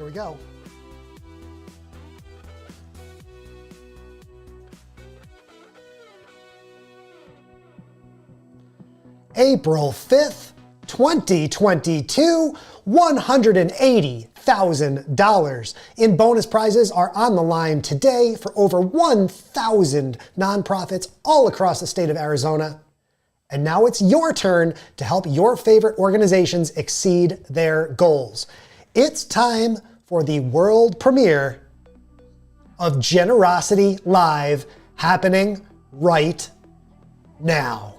Here we go. April 5th, 2022, $180,000 in bonus prizes are on the line today for over 1,000 nonprofits all across the state of Arizona. And now it's your turn to help your favorite organizations exceed their goals. It's time for the world premiere of Generosity Live, happening right now.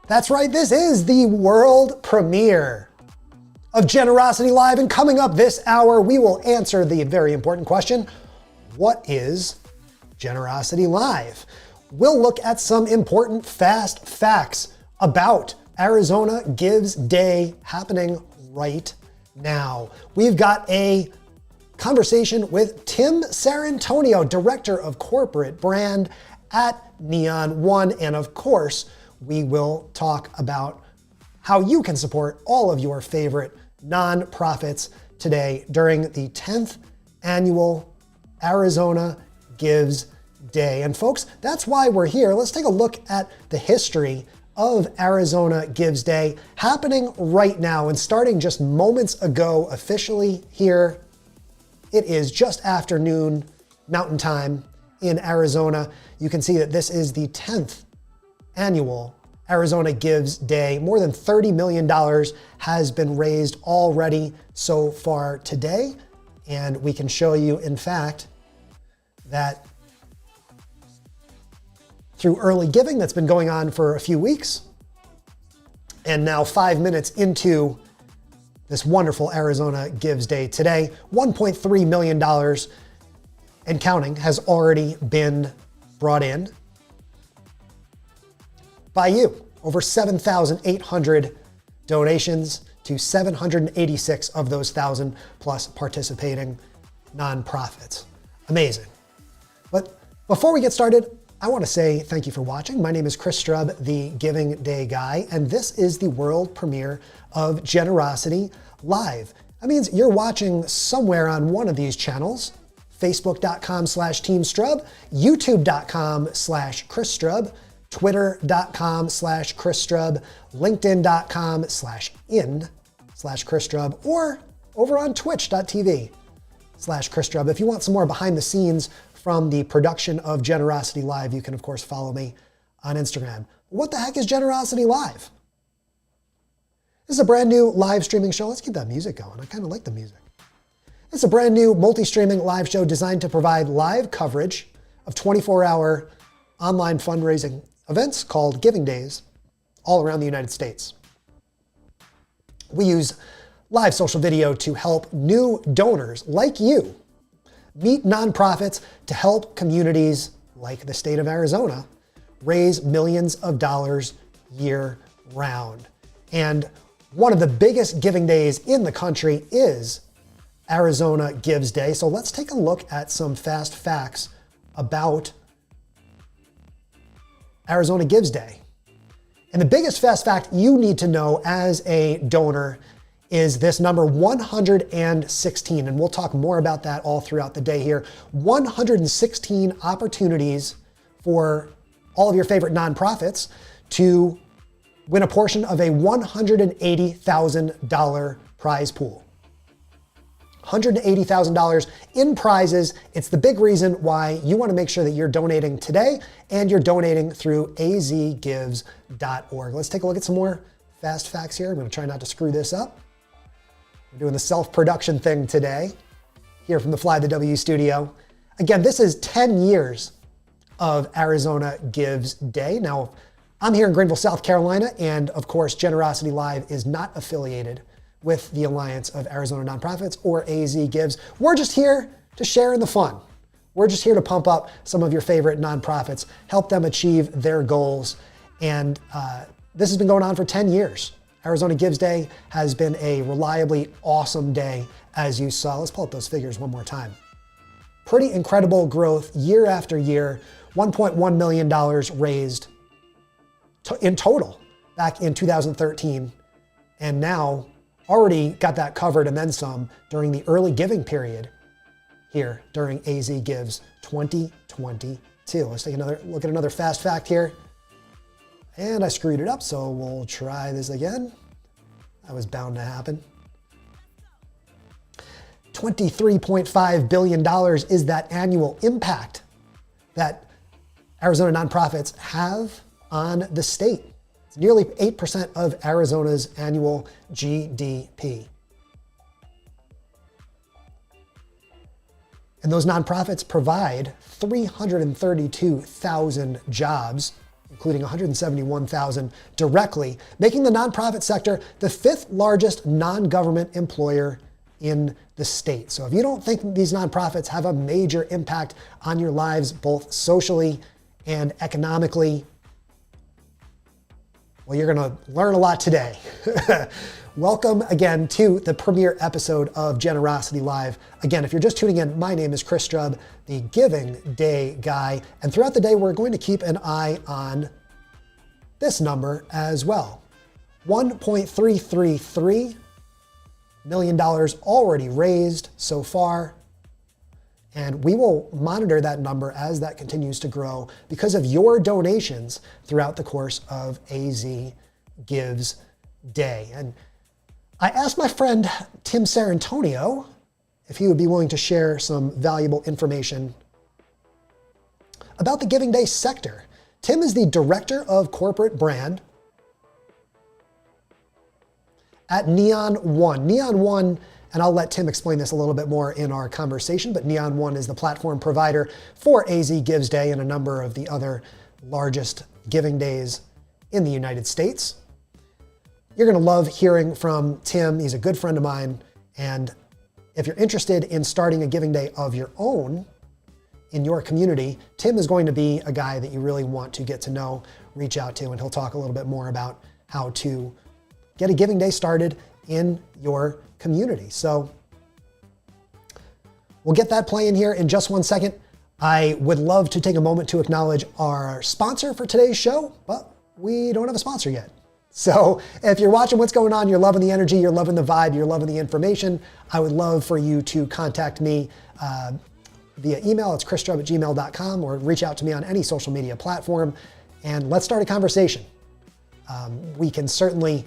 That's right, this is the world premiere of Generosity Live, and coming up this hour, we will answer the very important question, what is Generosity Live? We'll look at some important fast facts about Arizona Gives Day happening right now. We've got a conversation with Tim Sarrantonio, Director of Corporate Brand at Neon One, and of course, we will talk about how you can support all of your favorite nonprofits today during the 10th annual Arizona Gives Day. And folks, that's why we're here. Let's take a look at the history of Arizona Gives Day happening right now and starting just moments ago officially here. It is just after noon Mountain Time in Arizona. You can see that this is the 10th annual Arizona Gives Day. More than $30 million has been raised already so far today. And we can show you, in fact, that through early giving that's been going on for a few weeks, and now 5 minutes into this wonderful Arizona Gives Day today, $1.3 million and counting has already been brought in by you. Over 7,800 donations to 786 of those 1,000 plus participating nonprofits. Amazing. But before we get started, I want to say thank you for watching. My name is Chris Strub, the Giving Day guy, and this is the world premiere of Generosity Live. That means you're watching somewhere on one of these channels, facebook.com/Team Strub, youtube.com/Chris Strub, twitter.com/Chris Strub, linkedin.com/in/Chris Strub, or over on twitch.tv/Chris Strub. If you want some more behind the scenes from the production of Generosity Live, you can of course follow me on Instagram. What the heck is Generosity Live? This is a brand new live streaming show. Let's keep that music going. I kind of like the music. It's a brand new multi-streaming live show designed to provide live coverage of 24-hour online fundraising events called Giving Days all around the United States. We use live social video to help new donors like you meet nonprofits to help communities like the state of Arizona raise millions of dollars year round. And one of the biggest giving days in the country is Arizona Gives Day. So let's take a look at some fast facts about Arizona Gives Day. And the biggest fast fact you need to know as a donor is this number 116. And we'll talk more about that all throughout the day here. 116 opportunities for all of your favorite nonprofits to win a portion of a $180,000 prize pool. $180,000 in prizes. It's the big reason why you want to make sure that you're donating today and you're donating through azgives.org. Let's take a look at some more fast facts here. I'm going to try not to screw this up. We're doing the self-production thing today here from the Fly the W studio. Again, this is 10 years of Arizona Gives Day. Now, I'm here in Greenville, South Carolina, and of course, Generosity Live is not affiliated with the Alliance of Arizona Nonprofits or AZ Gives. We're just here to share in the fun. We're just here to pump up some of your favorite nonprofits, help them achieve their goals. And this has been going on for 10 years. Arizona Gives Day has been a reliably awesome day, as you saw. Let's pull up those figures one more time. Pretty incredible growth year after year, $1.1 million raised in total back in 2013. And now already got that covered and then some during the early giving period here during AZ Gives 2022. Let's take another look at another fast fact here. And I screwed it up, so we'll try this again. That was bound to happen. $23.5 billion is that annual impact that Arizona nonprofits have on the state. It's nearly 8% of Arizona's annual GDP. And those nonprofits provide 332,000 jobs, including 171,000 directly, making the nonprofit sector the 5th largest non-government employer in the state. So if you don't think these nonprofits have a major impact on your lives, both socially and economically, well, you're going to learn a lot today. Welcome again to the premiere episode of Generosity Live. Again, if you're just tuning in, my name is Chris Strub, the Giving Day guy. And throughout the day, we're going to keep an eye on this number as well. $1.333 million already raised so far. And we will monitor that number as that continues to grow because of your donations throughout the course of AZ Gives Day. And I asked my friend Tim Sarrantonio if he would be willing to share some valuable information about the Giving Day sector. Tim is the Director of Corporate Brand at Neon One. Neon One, and I'll let Tim explain this a little bit more in our conversation, but Neon One is the platform provider for AZ Gives Day and a number of the other largest giving days in the United States. You're going to love hearing from Tim. He's a good friend of mine. And if you're interested in starting a giving day of your own in your community, Tim is going to be a guy that you really want to get to know, reach out to, and he'll talk a little bit more about how to get a giving day started in your community. So we'll get that playing here in just one second. I would love to take a moment to acknowledge our sponsor for today's show, but we don't have a sponsor yet. So if you're watching what's going on, you're loving the energy, you're loving the vibe, you're loving the information, I would love for you to contact me via email. It's chrisstrub@gmail.com, or reach out to me on any social media platform, and let's start a conversation. We can certainly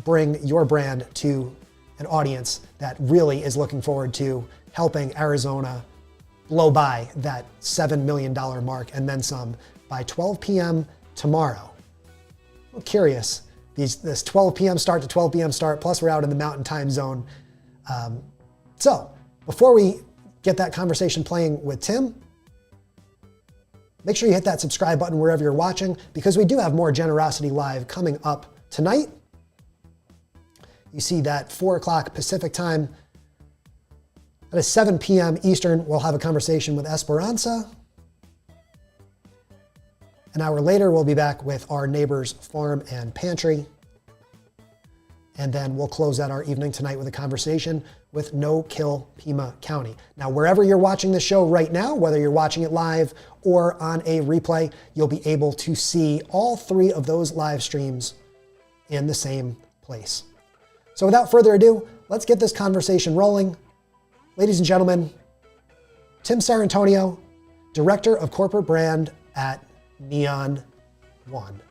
bring your brand to an audience that really is looking forward to helping Arizona blow by that $7 million mark and then some by 12 p.m. tomorrow. I'm curious, this 12 p.m. start to 12 p.m. start, plus we're out in the mountain time zone. So before we get that conversation playing with Tim, make sure you hit that subscribe button wherever you're watching, because we do have more Generosity Live coming up tonight. You see that 4 o'clock Pacific time. At 7 p.m. Eastern, we'll have a conversation with Esperança. An hour later, we'll be back with our neighbors' farm and pantry. And then we'll close out our evening tonight with a conversation with No Kill Pima County. Now, wherever you're watching the show right now, whether you're watching it live or on a replay, you'll be able to see all 3 of those live streams in the same place. So without further ado, let's get this conversation rolling. Ladies and gentlemen, Tim Sarrantonio, Director of Corporate Brand at Neon One.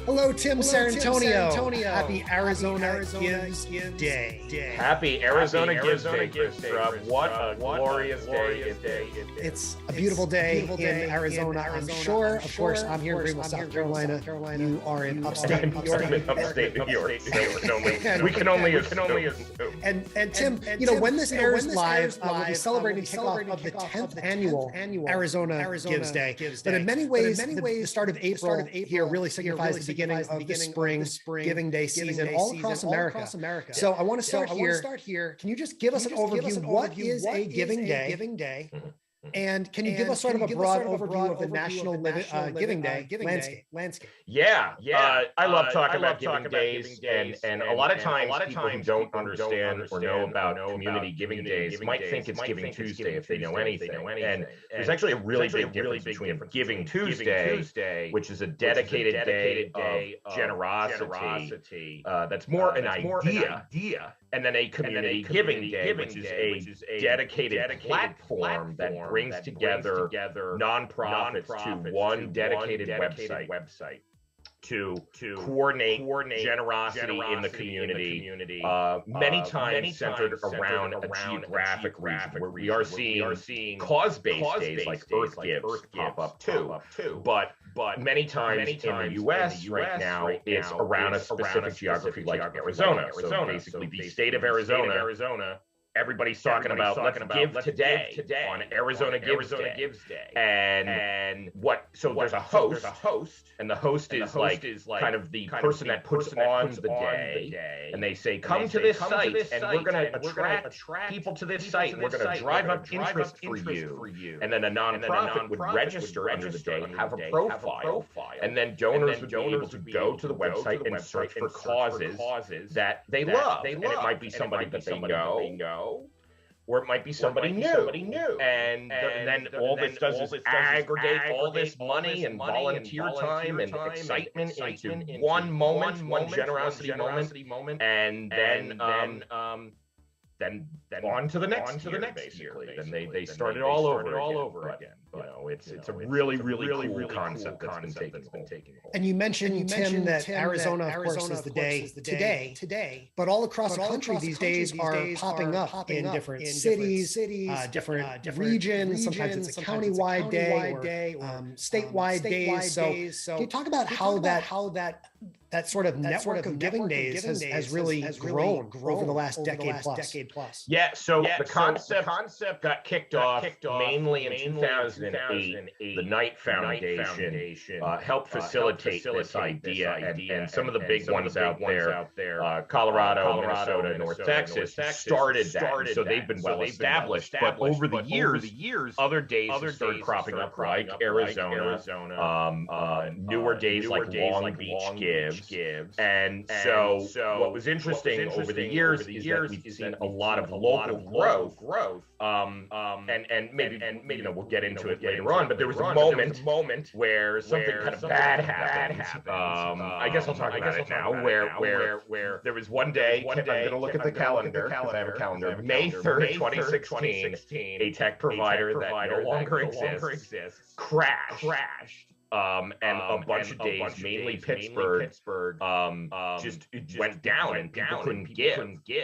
Hello, Tim Sarrantonio. Happy Arizona Gives Day. Happy Arizona Gives Day, Strub. What a glorious day it is. It's a beautiful day in Arizona, I'm sure. Of course, I'm here in Greenville, South Carolina. You are in upstate New York. I'm in upstate New York, so we can only assume. And Tim, when this airs live, we'll be celebrating kickoff of the 10th annual Arizona Gives Day. But in many ways, the start of April here really signifies the beginning of the spring Giving Day season all across America. So I want to start here. Can you just give us an overview? What is a Giving Day? And can you give us sort of a broad overview of the national Giving Day landscape? Yeah. I love talking about Giving Days, and a lot of times people who don't understand or know about community Giving Days might think it's Giving Tuesday if they know anything. And there's actually a really big difference between Giving Tuesday, which is a dedicated day of generosity, that's more an idea, and then a community Giving Day, which is a dedicated platform that brings together nonprofits to one dedicated website to coordinate generosity in the community, many times centered around a geographic region, where we are seeing cause-based days like Earth Gives pop up too. But many times in the U.S. right now, it's around a specific geography like Arizona. So basically, the state of Arizona. Everybody's talking about let's give today on Arizona Gives Day. And so there's a host, and the host is kind of the person that puts on the day, and they say, come to this site, and we're going to attract people to this site, and we're going to drive up interest for you. And then a nonprofit would register under the day and have a profile, and then donors would be able to go to the website and search for causes that they love. And it might be somebody that they know, or it might be somebody new. And then all this does is aggregate all this money and volunteer time and excitement into one moment, one generosity moment, and then on to the next year. Then they start it all over again. It's a really cool concept that's been taking hold. And you mentioned, Tim, that Arizona, of course, is the day today. But all across the country, these days are popping up in different cities, different regions. Sometimes it's a county-wide day or statewide days. So can you talk about how that sort of network of Giving Days has really grown over the last decade plus? Yeah, so the concept got kicked off mainly in 2008. The Knight Foundation helped facilitate this idea, and some of the big ones out there, Colorado, Minnesota, North Texas, started that. So they've been well established. But over the years, other days have started cropping up, like Arizona, newer days like Long Beach Gives. And so what was interesting over the years is that we've seen a lot of local growth. And maybe we'll get into it later on, but there was a moment where something kind of bad happened. I guess I'll talk about it now, where there was one day, I'm going to look at the calendar, because I have a calendar, May 3rd, 2016, a tech provider that no longer exists crashed. And a bunch of days, mainly Pittsburgh, just went down, and people couldn't give.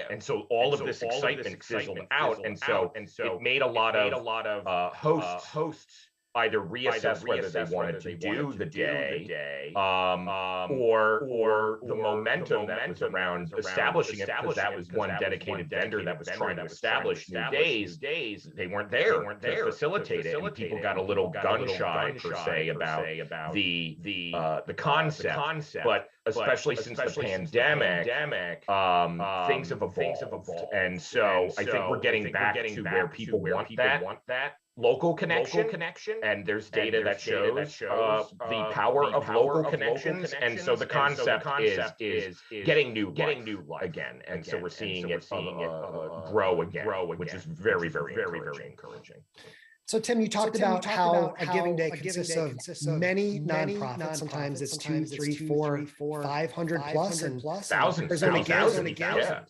And so all of this excitement fizzled out, and so it made a lot of hosts either reassess whether they wanted to do the day, or the momentum that was around establishing it, because that was one dedicated vendor that was trying to establish new days. They weren't there to facilitate it, and people got a little gun shy per se about the concept. But especially since the pandemic, things have evolved, and so I think we're getting back to where people want that local connection, and there's data that shows the power of local connections, and so the concept is getting new life again, and so we're seeing it grow again, which is very encouraging. So Tim, you talked about how a giving day consists of many nonprofits. Sometimes it's 2, 3, 4, 500 plus, and Thousands.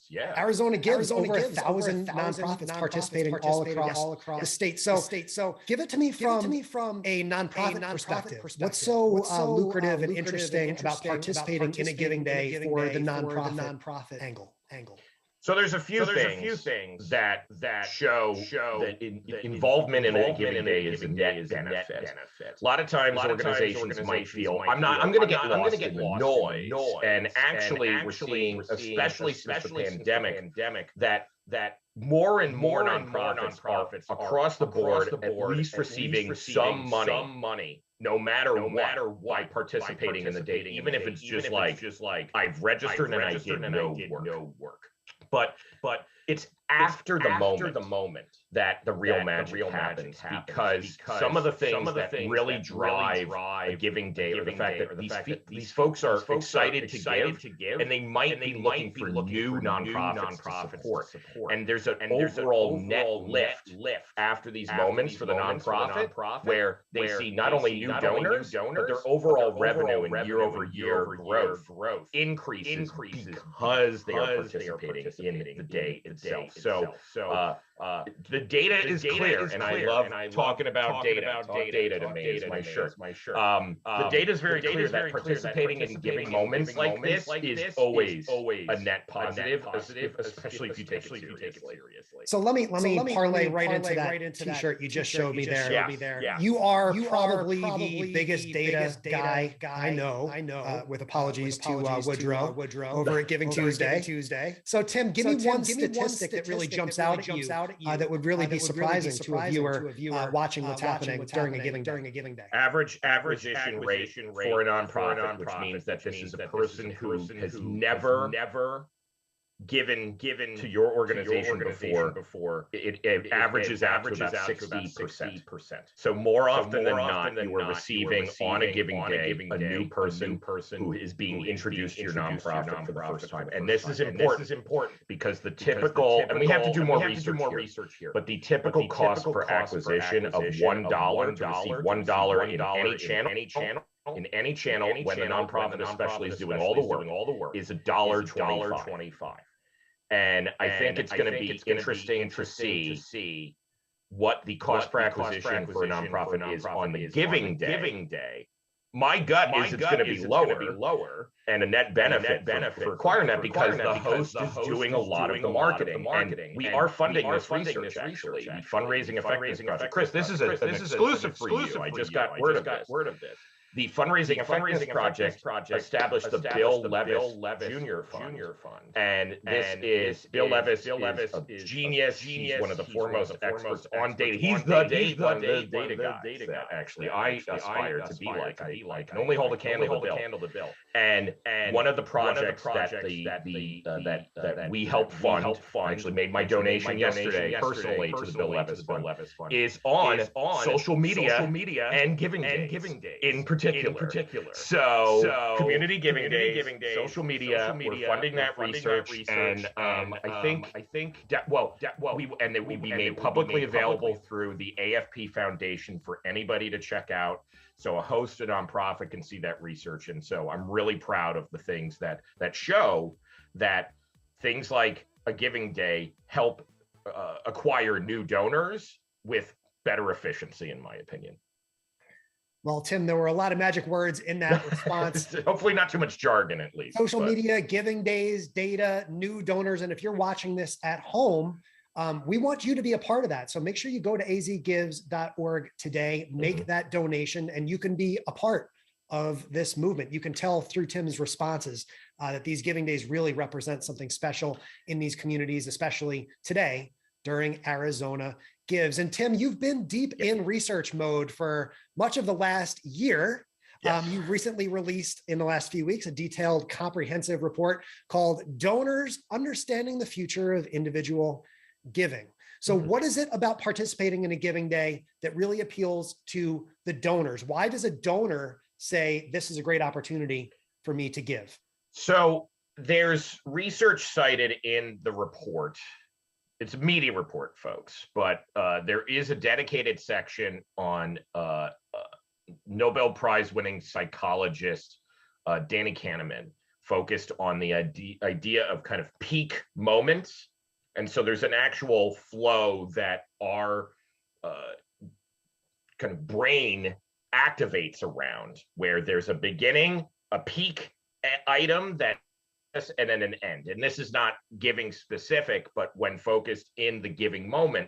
Yeah. Arizona Gives over 1,000 nonprofits participating all across the state. So give it to me from a nonprofit perspective. What's so lucrative and interesting about participating in a giving day for the nonprofit angle? So there's a few things that show that involvement in a giving day is a net benefit. A lot of times organizations might feel, I'm going to get lost in the noise. And actually we're seeing, especially since the pandemic, that more and more nonprofits are across the board at least receiving some money, no matter what, by participating in the day, even if it's just like I've registered and I did no work. But it's after the moment that the real magic happens, because some of the things that really drive a giving day are the fact that these folks are excited to give, and they might be looking for new nonprofits to support. And there's an overall net lift after these moments for the nonprofit, where they see not only new donors, but their overall revenue and year-over-year growth increases because they are participating in the day itself. So the data is clear, and I love talking about data. Data to me is my shirt. The data is very clear that participating in giving moments like this is always a net positive, especially if you take it seriously. So let me parlay right into that t-shirt you just showed me there. Yeah. You are probably the biggest data guy I know. With apologies to Woodrow over at Giving Tuesday. So Tim, give me one statistic that really jumps out at you that would really be surprising to a viewer watching what's happening during a giving day. Average acquisition rate for a nonprofit, which means that this is a person who has never given to your organization before, it averages out to about 60%. So more often than not, you are receiving on a giving day a new person who is being introduced to your nonprofit for the first time. And this is important because the typical, and we have to do more research here, but the typical cost per acquisition of $1 to receive $1 in any channel when the nonprofit especially is doing all the work is $1.25. And I think it's going to be interesting to see what the cost per acquisition for a nonprofit is on the giving day. My gut is it's going to be lower, and a net benefit for acquiring that, because the host is doing a lot of the marketing. And we are funding this research, actually. The Fundraising Effectiveness Project. Chris, this is an exclusive for you. I just got word of this. The Fundraising Effectiveness Project established the Bill Levis Jr. Fund. And this is Bill Levis is a genius. He's one of the foremost experts on data. He's the data guy that actually I aspire to be like. I can only hold a candle to Bill. And one of the projects that we help fund, actually made my donation yesterday personally to the Bill Levis Fund, is on social media and giving days in particular. So community giving days, social media, we're funding that research, and I think that we be made publicly available through the AFP Foundation for anybody to check out. So a host, a nonprofit, can see that research, and so I'm really proud of the things that show that things like a giving day help acquire new donors with better efficiency, in my opinion. Well, Tim, there were a lot of magic words in that response. Hopefully not too much jargon, at least. Social media, giving days, data, new donors. And if you're watching this at home, we want you to be a part of that. So make sure you go to azgives.org today, make that donation, and you can be a part of this movement. You can tell through Tim's responses that these giving days really represent something special in these communities, especially today during Arizona Gives. And Tim, you've been deep in research mode for much of the last year. Yes. You've recently released in the last few weeks a detailed, comprehensive report called Donors: Understanding the Future of Individual Giving. So what is it about participating in a giving day that really appeals to the donors? Why does a donor say, this is a great opportunity for me to give? So there's research cited in the report, it's a media report, folks, but there is a dedicated section on Nobel Prize winning psychologist Danny Kahneman, focused on the idea of kind of peak moments. And so there's an actual flow that our kind of brain activates around, where there's a beginning, a peak item that, and then an end. And this is not giving specific, but when focused in the giving moment,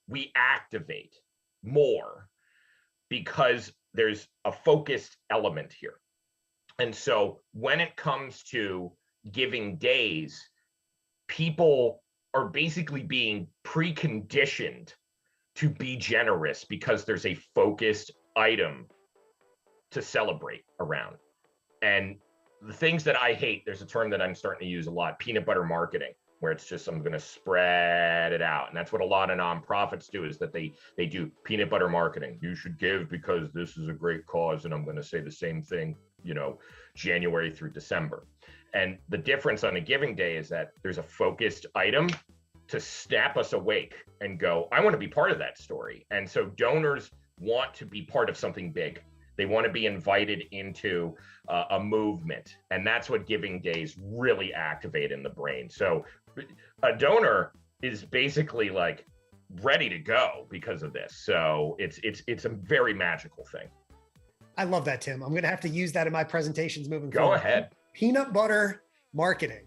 we activate more because there's a focused element here. And so when it comes to giving days, people are basically being preconditioned to be generous because there's a focused item to celebrate around. And the things that I hate, there's a term that I'm starting to use a lot, peanut butter marketing, where it's just, I'm going to spread it out. And that's what a lot of nonprofits do, is that they do peanut butter marketing. You should give because this is a great cause. And I'm going to say the same thing, January through December. And the difference on a giving day is that there's a focused item to snap us awake and go, I want to be part of that story. And so donors want to be part of something big. They want to be invited into a movement. And that's what giving days really activate in the brain. So a donor is basically like ready to go because of this. So it's a very magical thing. I love that, Tim. I'm going to have to use that in my presentations moving Go forward. ahead. Peanut butter marketing.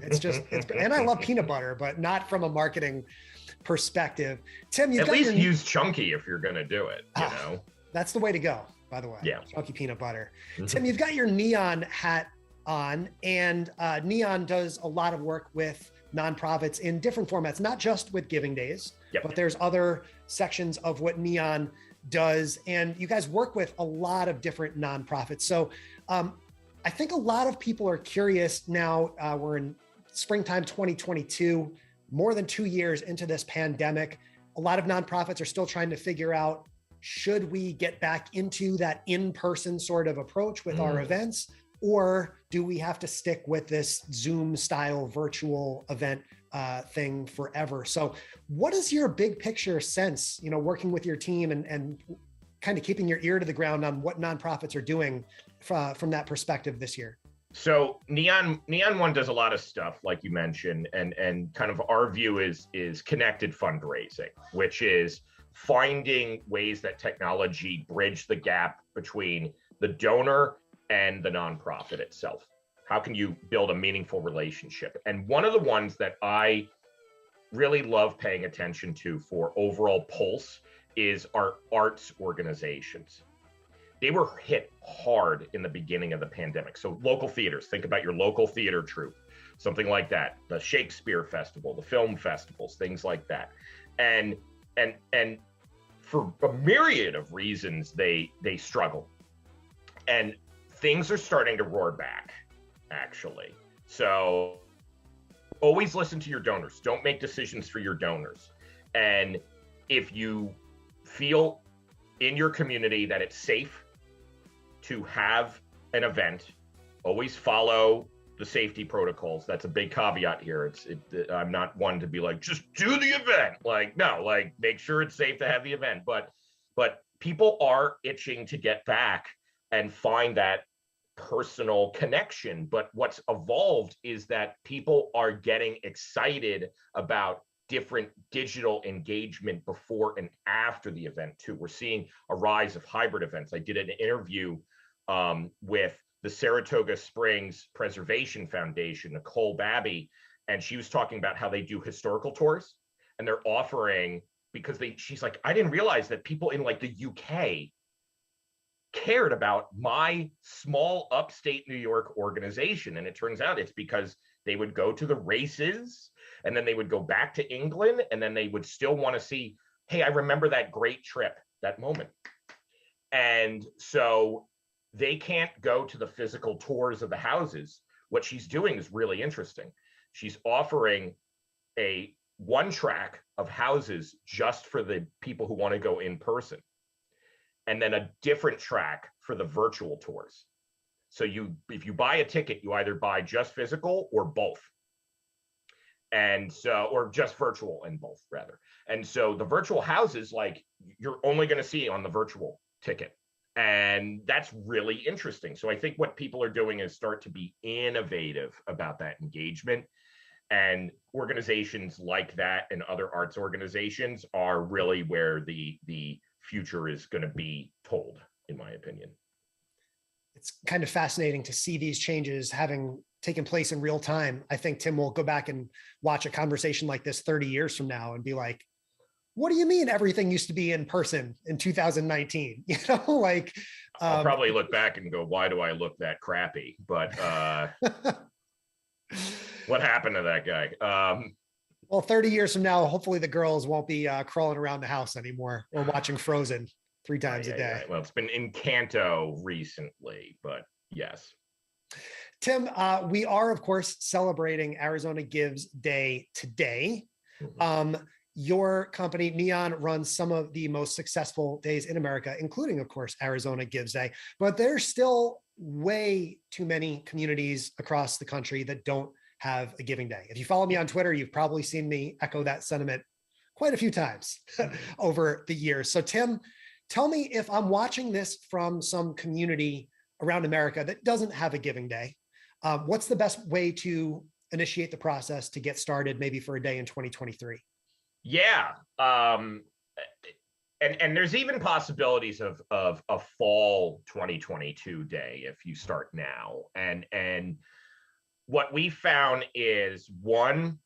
And I love peanut butter, but not from a marketing perspective. Tim, you've at least use chunky if you're going to do it, That's the way to go, by the way. Yeah. Chunky peanut butter. Tim, you've got your Neon hat on, and Neon does a lot of work with nonprofits in different formats, not just with giving days, but there's other sections of what Neon does. And you guys work with a lot of different nonprofits. So I think a lot of people are curious now. We're in springtime 2022, more than 2 years into this pandemic. A lot of nonprofits are still trying to figure out, should we get back into that in-person sort of approach with our events, or do we have to stick with this Zoom style virtual event thing forever? So what is your big picture sense, working with your team and kind of keeping your ear to the ground on what nonprofits are doing from that perspective this year? So Neon One does a lot of stuff, like you mentioned, and kind of our view is connected fundraising, which is finding ways that technology bridge the gap between the donor and the nonprofit itself. How can you build a meaningful relationship? And one of the ones that I really love paying attention to for overall pulse is our arts organizations. They were hit hard in the beginning of the pandemic. So local theaters, think about your local theater troupe, something like that, the Shakespeare Festival, the film festivals, things like that. And for a myriad of reasons, they struggle. And things are starting to roar back, actually. So always listen to your donors. Don't make decisions for your donors. And if you feel in your community that it's safe to have an event, always follow the safety protocols. That's a big caveat here. I'm not one to be like, just do the event. No, make sure it's safe to have the event. But people are itching to get back and find that personal connection. But what's evolved is that people are getting excited about different digital engagement before and after the event too. We're seeing a rise of hybrid events. I did an interview with the Saratoga Springs Preservation Foundation, Nicole Babby, and she was talking about how they do historical tours, and they're offering, because she's like, I didn't realize that people in like the UK cared about my small upstate New York organization. And it turns out it's because they would go to the races, and then they would go back to England, and then they would still want to see, hey, I remember that great trip, that moment. And so they can't go to the physical tours of the houses. What she's doing is really interesting. She's offering a one track of houses just for the people who want to go in person, and then a different track for the virtual tours. So if you buy a ticket, you either buy just physical or both. And so, or just virtual and both rather. And so the virtual houses, like you're only going to see on the virtual ticket. And that's really interesting. So I think what people are doing is start to be innovative about that engagement. And organizations like that and other arts organizations are really where the future is going to be told, in my opinion. It's kind of fascinating to see these changes having taken place in real time. I think Tim will go back and watch a conversation like this 30 years from now and be like, what do you mean everything used to be in person in 2019? You know, like I'll probably look back and go, why do I look that crappy? But what happened to that guy? Well, 30 years from now, hopefully the girls won't be crawling around the house anymore or watching Frozen 3 times a day. Well, it's been Encanto recently, but yes. Tim, we are, of course, celebrating Arizona Gives Day today. Your company, Neon, runs some of the most successful days in America, including, of course, Arizona Gives Day. But there's still way too many communities across the country that don't have a giving day. If you follow me on Twitter, you've probably seen me echo that sentiment quite a few times over the years. So, Tim, tell me if I'm watching this from some community around America that doesn't have a giving day. What's the best way to initiate the process to get started, maybe for a day in 2023? Yeah. And there's even possibilities of a fall 2022 day if you start now. And what we found is, one,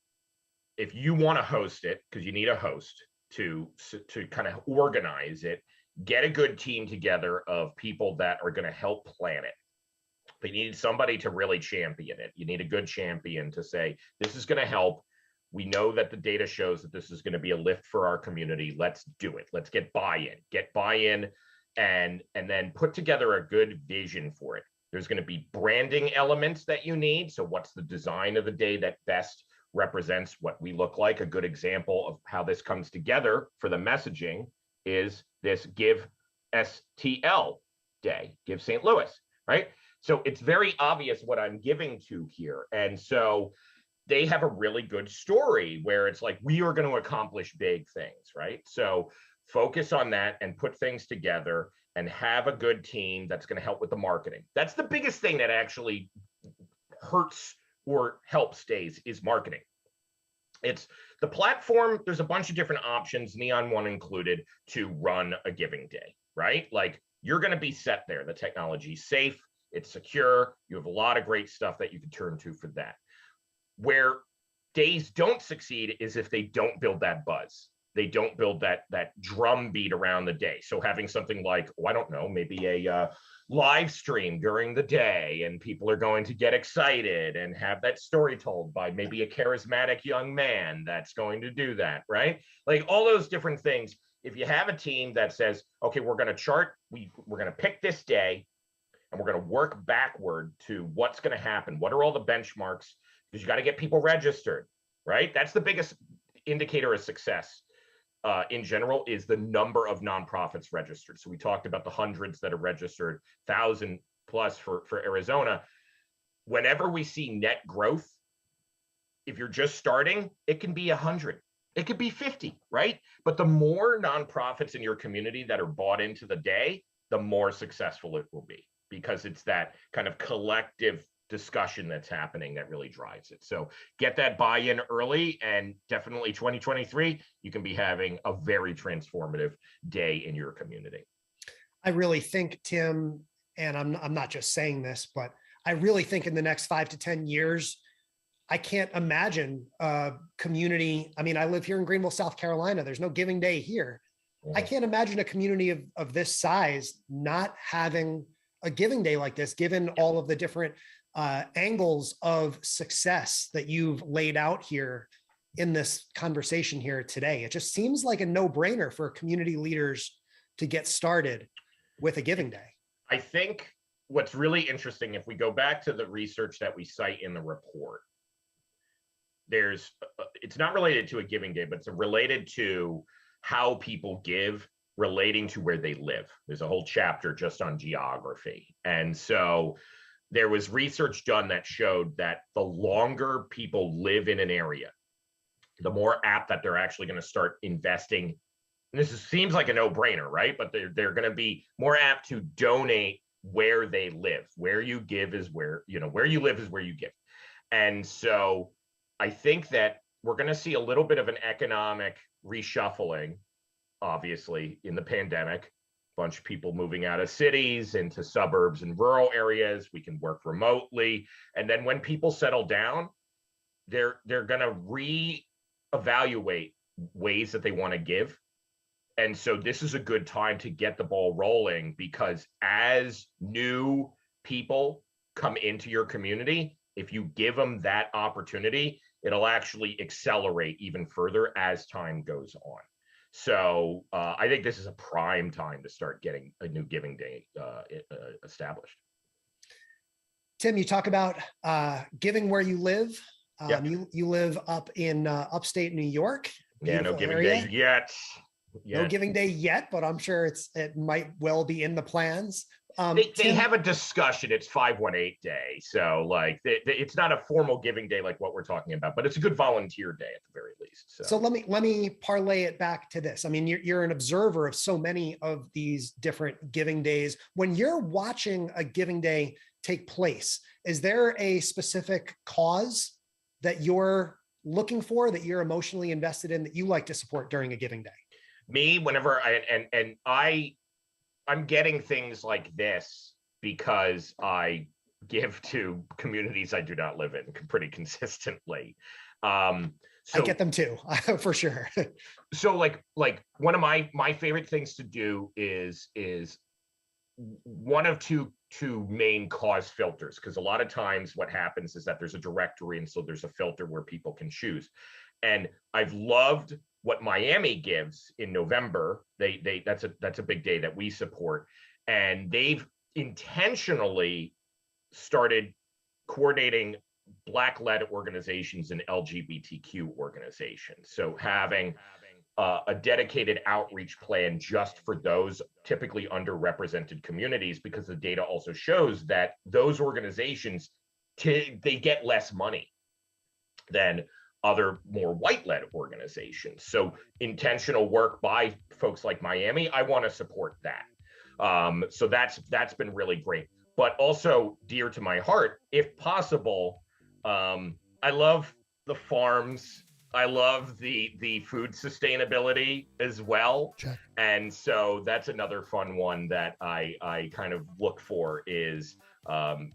if you want to host it, because you need a host to kind of organize it, get a good team together of people that are going to help plan it. But you need somebody to really champion it. You need a good champion to say, this is going to help. We know that the data shows that this is going to be a lift for our community. Let's do it. Let's get buy-in, and then put together a good vision for it. There's going to be branding elements that you need. So what's the design of the day that best represents what we look like? A good example of how this comes together for the messaging is this Give STL Day, Give St. Louis, right? So it's very obvious what I'm giving to here. And so they have a really good story where it's like, we are going to accomplish big things, right? So focus on that and put things together and have a good team that's going to help with the marketing. That's the biggest thing that actually hurts or helps days is marketing. It's the platform. There's a bunch of different options, Neon one included, to run a giving day, right? Like you're going to be set there. The technology's safe. It's secure. You have a lot of great stuff that you can turn to for that. Where days don't succeed is if they don't build that buzz. They don't build that drum beat around the day. So having something like, oh, I don't know, maybe a live stream during the day, and people are going to get excited and have that story told by maybe a charismatic young man that's going to do that, right? Like all those different things. If you have a team that says, okay, we're going to chart, we're going to pick this day, and we're going to work backward to what's going to happen. What are all the benchmarks? Because you got to get people registered, right? That's the biggest indicator of success in general, is the number of nonprofits registered. So we talked about the hundreds that are registered, 1,000 plus for Arizona. Whenever we see net growth, if you're just starting, it can be 100. It could be 50, right? But the more nonprofits in your community that are bought into the day, the more successful it will be, because it's that kind of collective discussion that's happening that really drives it. So get that buy-in early, and definitely 2023, you can be having a very transformative day in your community. I really think, Tim, and I'm not just saying this, but I really think in the next 5 to 10 years, I can't imagine a community. I mean, I live here in Greenville, South Carolina. There's no giving day here. I can't imagine a community of this size not having a giving day like this, given all of the different angles of success that you've laid out here in this conversation here today. It just seems like a no-brainer for community leaders to get started with a giving day. I think what's really interesting, if we go back to the research that we cite in the report, it's not related to a giving day, but it's related to how people give, relating to where they live. There's a whole chapter just on geography. And so there was research done that showed that the longer people live in an area, the more apt that they're actually going to start investing. And seems like a no-brainer, right? But they're going to be more apt to donate where they live. Where you give is where, where you live is where you give. And so I think that we're going to see a little bit of an economic reshuffling, obviously, in the pandemic. A bunch of people moving out of cities into suburbs and rural areas. We can work remotely. And then when people settle down, they're going to reevaluate ways that they want to give. And so this is a good time to get the ball rolling, because as new people come into your community, if you give them that opportunity, it'll actually accelerate even further as time goes on. So I think this is a prime time to start getting a new Giving Day established. Tim, you talk about giving where you live. Yep. You live up in upstate New York. Yeah, no Giving Day yet. No Giving Day yet, but I'm sure it might well be in the plans. They have a discussion. It's 518 day, so like it's not a formal Giving Day like what we're talking about, but it's a good volunteer day at the very least. So let me parlay it back to this. I mean, you're an observer of so many of these different Giving Days. When you're watching a Giving Day take place, is there a specific cause that you're looking for, that you're emotionally invested in, that you like to support during a Giving Day? Me, whenever I'm getting things like this because I give to communities I do not live in pretty consistently. I get them too, for sure. So like one of my favorite things to do is one of two main cause filters, because a lot of times what happens is that there's a directory, and so there's a filter where people can choose. And I've loved what Miami gives in November. That's a big day that we support, and they've intentionally started coordinating Black-led organizations and LGBTQ organizations. So having a dedicated outreach plan just for those typically underrepresented communities, because the data also shows that those organizations they get less money than other more white-led organizations. So intentional work by folks like Miami, I want to support that. So that's been really great. But also dear to my heart, if possible, I love the farms. I love the food sustainability as well. Check. And so that's another fun one that I kind of look for, is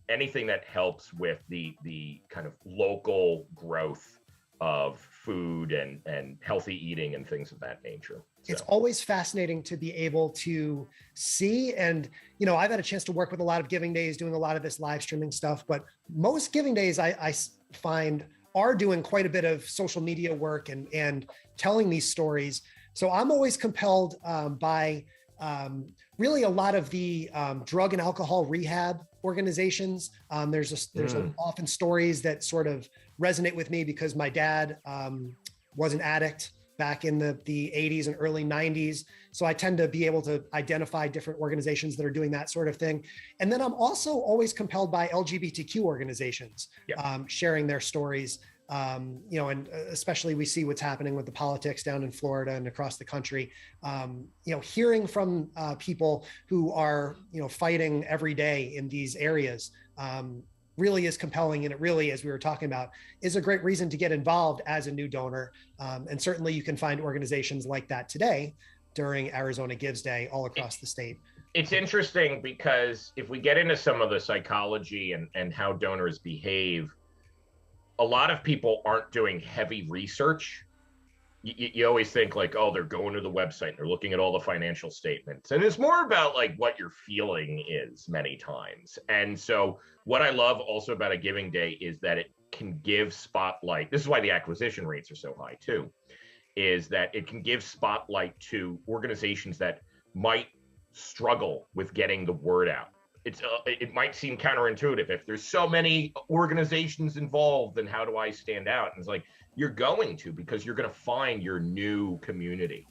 anything that helps with the kind of local growth of food and healthy eating and things of that nature. So. It's always fascinating to be able to see, and I've had a chance to work with a lot of Giving Days, doing a lot of this live streaming stuff, but most Giving Days I find are doing quite a bit of social media work and telling these stories. So I'm always compelled by really a lot of the drug and alcohol rehab organizations. There's often stories that sort of resonate with me, because my dad was an addict back in the 80s and early 90s. So I tend to be able to identify different organizations that are doing that sort of thing. And then I'm also always compelled by LGBTQ organizations sharing their stories. And especially we see what's happening with the politics down in Florida and across the country. Hearing from people who are, fighting every day in these areas really is compelling. And it really, as we were talking about, is a great reason to get involved as a new donor. And certainly you can find organizations like that today during Arizona Gives Day all across the state. It's interesting, because if we get into some of the psychology and how donors behave, a lot of people aren't doing heavy research. You always think like, oh, they're going to the website and they're looking at all the financial statements. And it's more about like what your feeling is many times. And so what I love also about a Giving Day is that it can give spotlight. This is why the acquisition rates are so high too, is that it can give spotlight to organizations that might struggle with getting the word out. It might seem counterintuitive. If there's so many organizations involved, then how do I stand out? And it's like, you're going to, because you're going to find your new community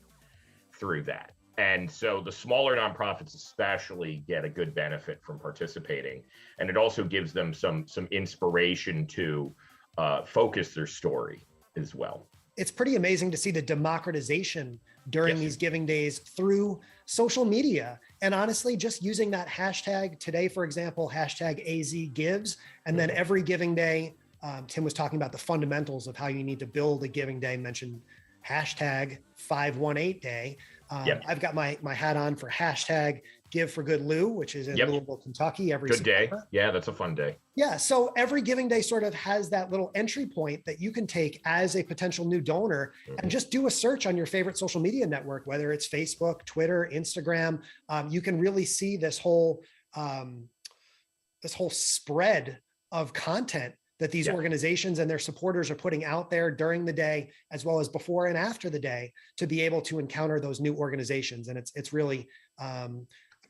through that. And so the smaller nonprofits especially get a good benefit from participating. And it also gives them some inspiration to focus their story as well. it's pretty amazing to see the democratization during these giving days through social media. And honestly, just using that hashtag today, for example, hashtag AZGives, and then every giving day, Tim was talking about the fundamentals of how you need to build a giving day, mentioned hashtag 518 day. I've got my hat on for hashtag Give for Good Lou, which is in Louisville, Kentucky every good September. Day. Yeah, that's a fun day. Yeah, so every giving day sort of has that little entry point that you can take as a potential new donor and just do a search on your favorite social media network, whether it's Facebook, Twitter, Instagram. You can really see this whole spread of content that these organizations and their supporters are putting out there during the day, as well as before and after the day, to be able to encounter those new organizations. And it's really a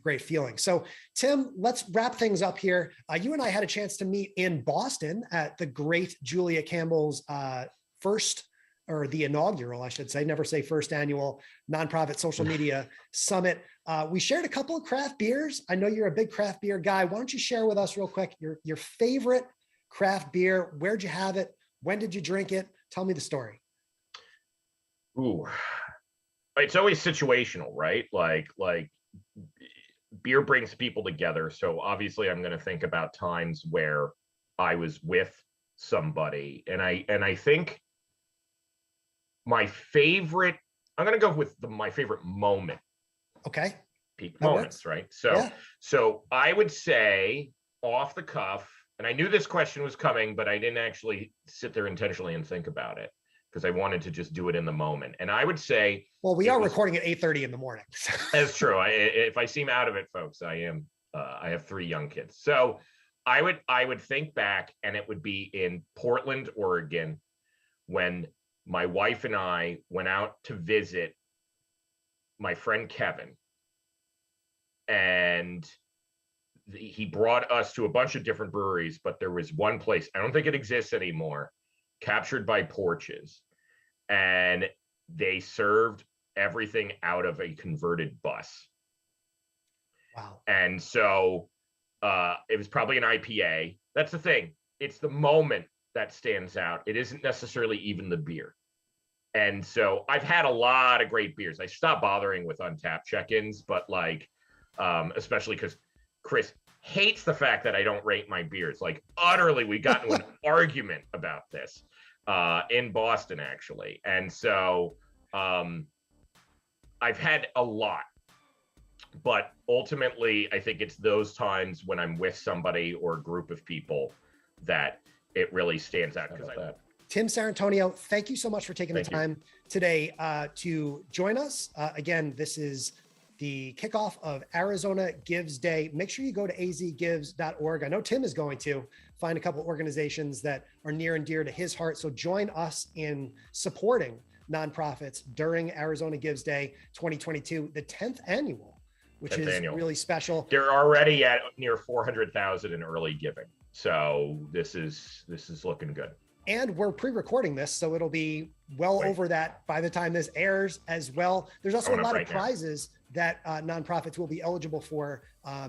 great feeling. So Tim, let's wrap things up here. You and I had a chance to meet in Boston at the great Julia Campbell's the inaugural, I should say, never say first annual nonprofit social media summit. We shared a couple of craft beers. I know you're a big craft beer guy. Why don't you share with us real quick your favorite craft beer? Where'd you have it? When did you drink it? Tell me the story. Ooh, it's always situational, right? Like beer brings people together. So obviously I'm going to think about times where I was with somebody, and I think my favorite, I'm going to go with my favorite moment. Okay. Peak moments, right? So I would say off the cuff, and I knew this question was coming, but I didn't actually sit there intentionally and think about it because I wanted to just do it in the moment. And I would say, well, we are recording at 8:30 in the morning. That's true. If I seem out of it, folks, I have 3 young kids. So I would think back, and it would be in Portland, Oregon, when my wife and I went out to visit my friend Kevin, and he brought us to a bunch of different breweries, but there was one place, I don't think it exists anymore, Captured by Porches, and they served everything out of a converted bus. Wow. And so it was probably an IPA. That's the thing. It's the moment that stands out. It isn't necessarily even the beer. And so I've had a lot of great beers. I stopped bothering with Untapped check-ins, but especially because Chris hates the fact that I don't rate my beers. Like utterly, we got into an argument about this in Boston, actually. And so I've had a lot, but ultimately, I think it's those times when I'm with somebody or a group of people that it really stands out. Tim Sarrantonio, thank you so much for taking the time today to join us. Again, this is the kickoff of Arizona Gives Day. Make sure you go to azgives.org. I know Tim is going to find a couple of organizations that are near and dear to his heart. So join us in supporting nonprofits during Arizona Gives Day 2022, the 10th annual, which is really special. They're already at near 400,000 in early giving. So this is looking good. And we're pre-recording this, so it'll be well over that by the time this airs as well. There's also a lot of prizes that nonprofits will be eligible for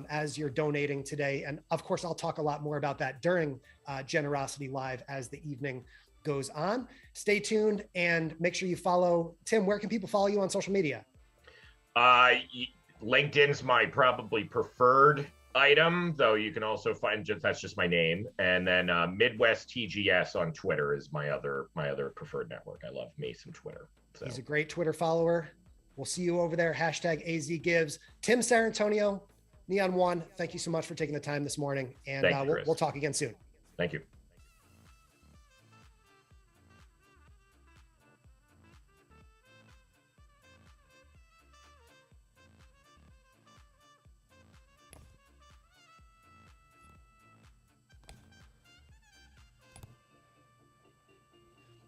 as you're donating today. And of course, I'll talk a lot more about that during Generosity Live as the evening goes on. Stay tuned and make sure you follow Tim. Where can people follow you on social media? LinkedIn's my probably preferred item, though you can also find that's just my name, and then Midwest TGS on Twitter is my other preferred network. I love me some Twitter. So. He's a great Twitter follower. We'll see you over there. Hashtag AZGives. Tim Sarrantonio, Neon One, thank you so much for taking the time this morning, and we'll talk again soon. Thank you.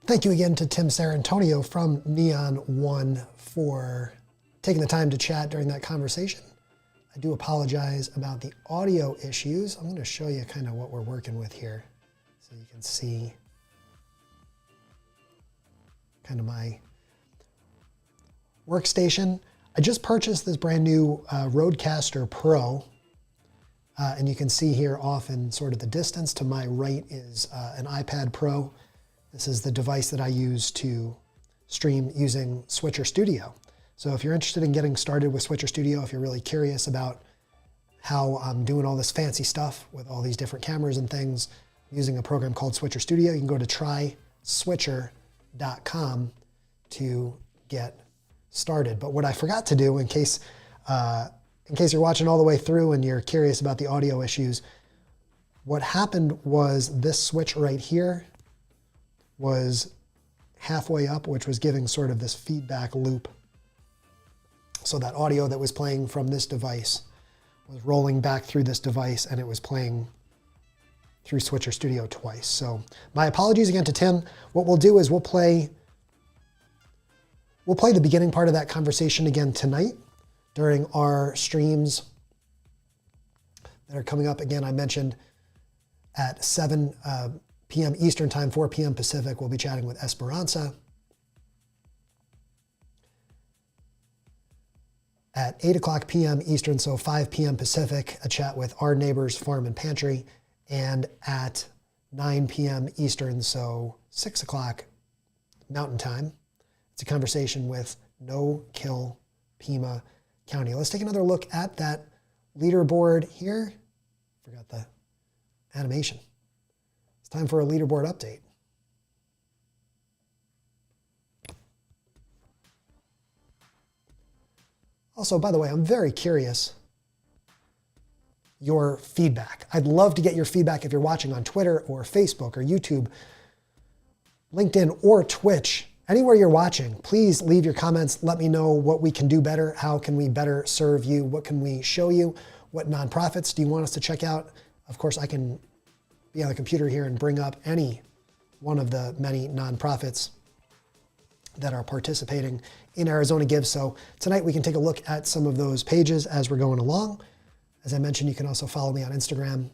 Thank you again to Tim Sarrantonio from Neon One for taking the time to chat during that conversation. I do apologize about the audio issues. I'm going to show you kind of what we're working with here so you can see kind of my workstation. I just purchased this brand new Rodecaster Pro, and you can see here off in sort of the distance to my right is an iPad Pro. This is the device that I use to stream using Switcher Studio. So if you're interested in getting started with Switcher Studio, if you're really curious about how I'm doing all this fancy stuff with all these different cameras and things using a program called Switcher Studio, you can go to tryswitcher.com to get started. But what I forgot to do, in case you're watching all the way through and you're curious about the audio issues, what happened was this switch right here was halfway up, which was giving sort of this feedback loop. So that audio that was playing from this device was rolling back through this device, and it was playing through Switcher Studio twice. So my apologies again to Tim. What we'll do is we'll play the beginning part of that conversation again tonight during our streams that are coming up. Again, I mentioned at 7 p.m. Eastern Time, 4 p.m. Pacific, we'll be chatting with Esperança. At 8 o'clock p.m. Eastern, so 5 p.m. Pacific, a chat with our neighbors, Farm and Pantry. And at 9 p.m. Eastern, so 6 o'clock Mountain Time, it's a conversation with No Kill Pima County. Let's take another look at that leaderboard here. Forgot the animation. It's time for a leaderboard update. Also, by the way, I'm very curious your feedback. I'd love to get your feedback if you're watching on Twitter or Facebook or YouTube, LinkedIn or Twitch. Anywhere you're watching, please leave your comments. Let me know what we can do better. How can we better serve you? What can we show you? What nonprofits do you want us to check out? Of course, I can be on the computer here and bring up any one of the many nonprofits that are participating in Arizona Gives. So tonight we can take a look at some of those pages as we're going along. As I mentioned, you can also follow me on Instagram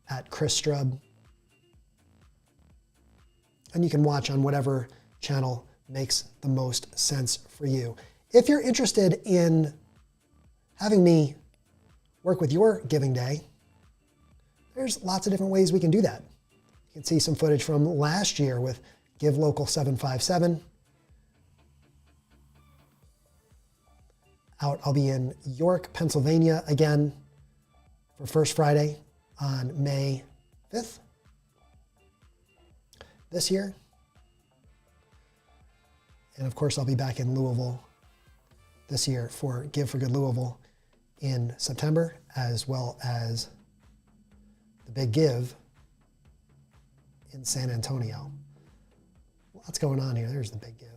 at Chris Strub. And you can watch on whatever channel makes the most sense for you. If you're interested in having me work with your giving day, there's lots of different ways we can do that. You can see some footage from last year with Give Local 757. I'll be in York, Pennsylvania again for First Friday on May 5th this year. And of course, I'll be back in Louisville this year for Give for Good Louisville in September, as well as the Big Give in San Antonio. Lots going on here. There's the Big Give.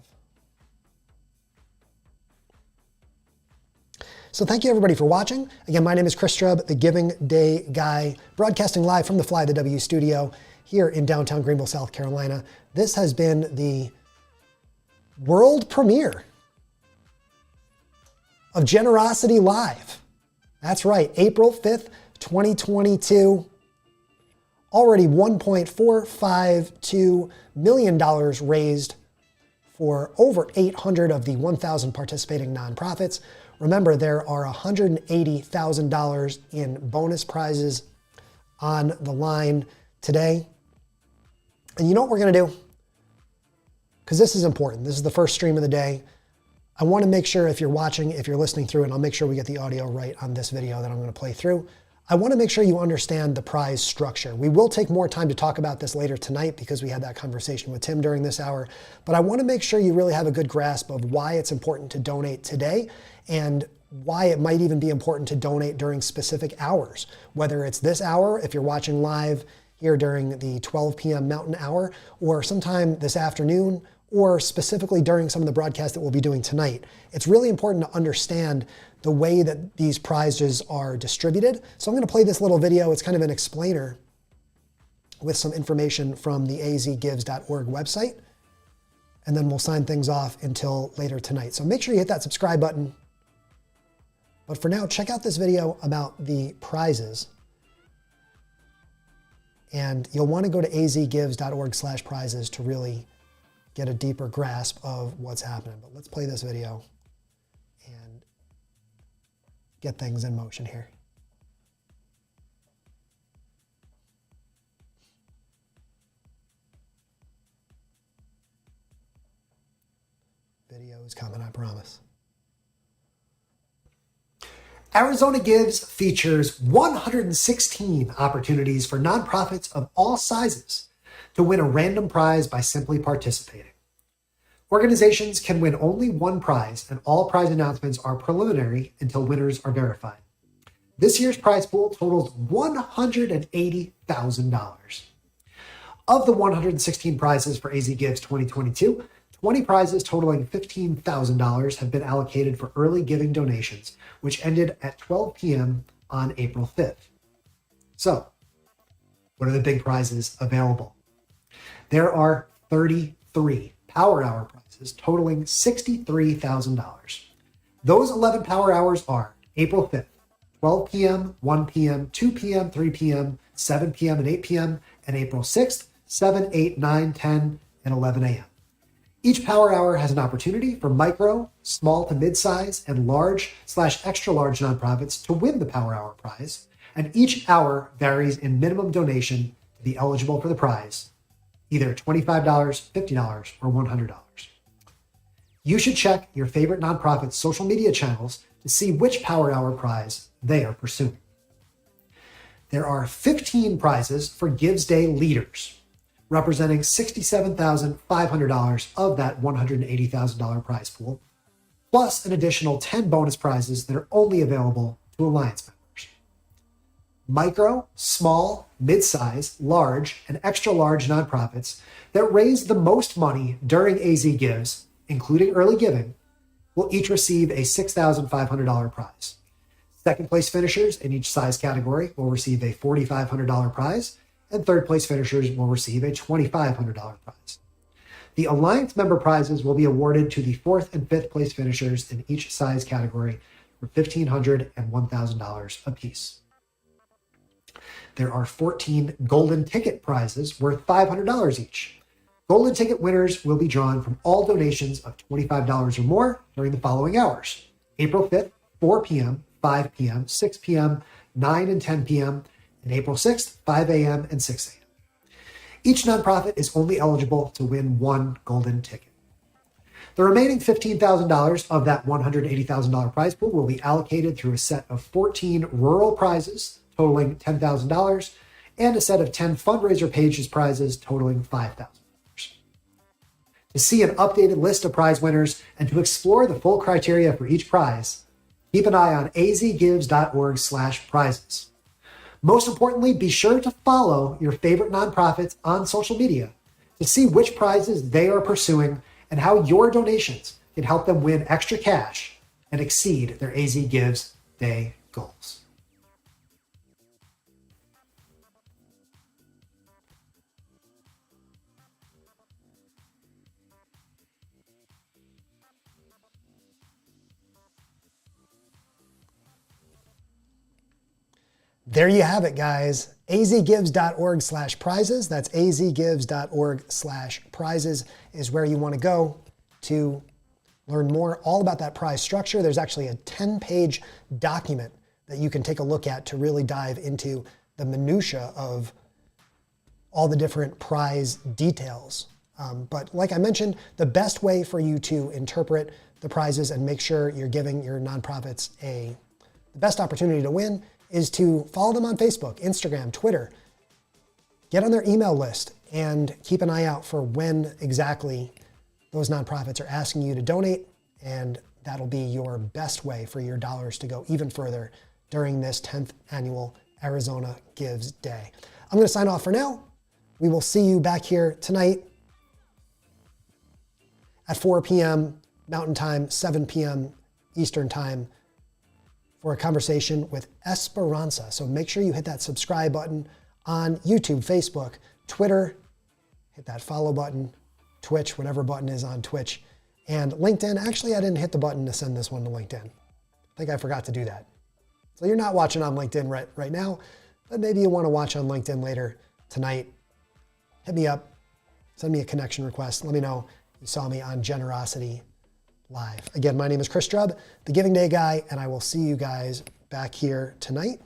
So thank you everybody for watching. Again, my name is Chris Strub, the Giving Day Guy, broadcasting live from the Fly the W studio here in downtown Greenville, South Carolina. This has been the world premiere of Generosity Live. That's right, April 5th, 2022. Already $1.452 million raised for over 800 of the 1,000 participating nonprofits. Remember, there are $180,000 in bonus prizes on the line today. And you know what we're going to do? Because this is important. This is the first stream of the day. I want to make sure if you're watching, if you're listening through, and I'll make sure we get the audio right on this video that I'm going to play through. I want to make sure you understand the prize structure. We will take more time to talk about this later tonight because we had that conversation with Tim during this hour. But I want to make sure you really have a good grasp of why it's important to donate today and why it might even be important to donate during specific hours. Whether it's this hour, if you're watching live here during the 12 p.m. Mountain Hour, or sometime this afternoon, or specifically during some of the broadcasts that we'll be doing tonight. It's really important to understand the way that these prizes are distributed. So I'm going to play this little video. It's kind of an explainer with some information from the azgives.org website. And then we'll sign things off until later tonight. So make sure you hit that subscribe button. But for now, check out this video about the prizes. And you'll want to go to azgives.org/prizes to really get a deeper grasp of what's happening. But let's play this video and get things in motion here. video is coming, I promise. Arizona Gives features 116 opportunities for nonprofits of all sizes to win a random prize by simply participating. Organizations can win only one prize, and all prize announcements are preliminary until winners are verified. This year's prize pool totals $180,000. Of the 116 prizes for AZ Gives 2022, 20 prizes totaling $15,000 have been allocated for early giving donations, which ended at 12 p.m. on April 5th. So, what are the big prizes available? There are 33 Power Hour prizes totaling $63,000. Those 11 Power Hours are April 5th, 12 p.m., 1 p.m., 2 p.m., 3 p.m., 7 p.m., and 8 p.m., and April 6th, 7, 8, 9, 10, and 11 a.m. Each Power Hour has an opportunity for micro, small to mid-size, and large/extra large nonprofits to win the Power Hour prize, and each hour varies in minimum donation to be eligible for the prize, either $25, $50, or $100. You should check your favorite nonprofit's social media channels to see which Power Hour prize they are pursuing. There are 15 prizes for Gives Day leaders, representing $67,500 of that $180,000 prize pool, plus an additional 10 bonus prizes that are only available to Alliance members. Micro, small, mid-size, large, and extra large nonprofits that raise the most money during AZ Gives, including early giving, will each receive a $6,500 prize. Second place finishers in each size category will receive a $4,500 prize, and third place finishers will receive a $2,500 prize. The Alliance member prizes will be awarded to the fourth and fifth place finishers in each size category for $1,500 and $1,000 apiece. There are 14 golden ticket prizes worth $500 each. Golden ticket winners will be drawn from all donations of $25 or more during the following hours: April 5th, 4 p.m., 5 p.m., 6 p.m., 9 and 10 p.m., and April 6th, 5 a.m. and 6 a.m. Each nonprofit is only eligible to win one golden ticket. The remaining $15,000 of that $180,000 prize pool will be allocated through a set of 14 rural prizes totaling $10,000 and a set of 10 fundraiser pages prizes totaling $5,000. To see an updated list of prize winners and to explore the full criteria for each prize, keep an eye on azgives.org/prizes. Most importantly, be sure to follow your favorite nonprofits on social media to see which prizes they are pursuing and how your donations can help them win extra cash and exceed their AZ Gives Day goals. There you have it, guys. azgives.org/prizes. That's azgives.org/prizes is where you want to go to learn more all about that prize structure. There's actually a 10-page document that you can take a look at to really dive into the minutia of all the different prize details. But like I mentioned, the best way for you to interpret the prizes and make sure you're giving your nonprofits the best opportunity to win is to follow them on Facebook, Instagram, Twitter. Get on their email list and keep an eye out for when exactly those nonprofits are asking you to donate, and that'll be your best way for your dollars to go even further during this 10th annual Arizona Gives Day. I'm going to sign off for now. We will see you back here tonight at 4 p.m. Mountain Time, 7 p.m. Eastern Time for a conversation with Esperança. So make sure you hit that subscribe button on YouTube, Facebook, Twitter, hit that follow button, Twitch, whatever button is on Twitch, and LinkedIn. Actually, I didn't hit the button to send this one to LinkedIn. I think I forgot to do that. So you're not watching on LinkedIn right now, but maybe you want to watch on LinkedIn later tonight. Hit me up, send me a connection request. Let me know you saw me on Generosity Live. Again, my name is Chris Strub, the Giving Day guy, and I will see you guys back here tonight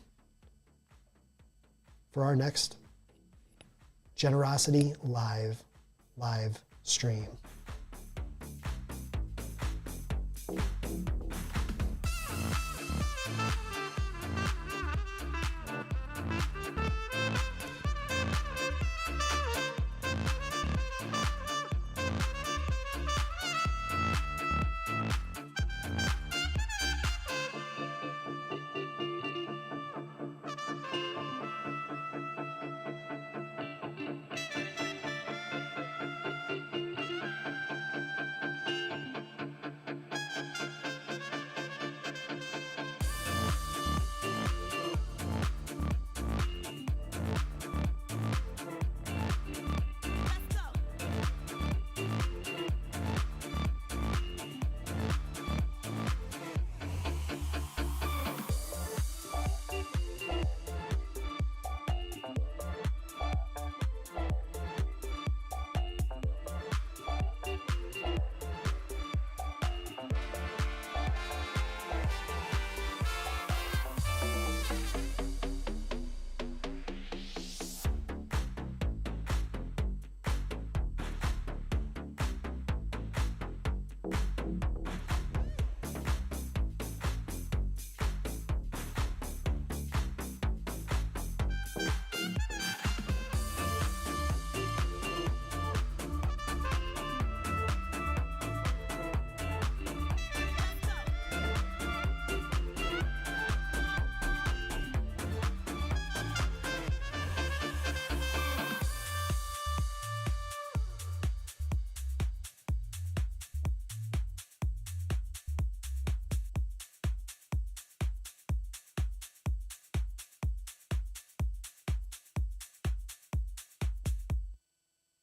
for our next Generosity live stream.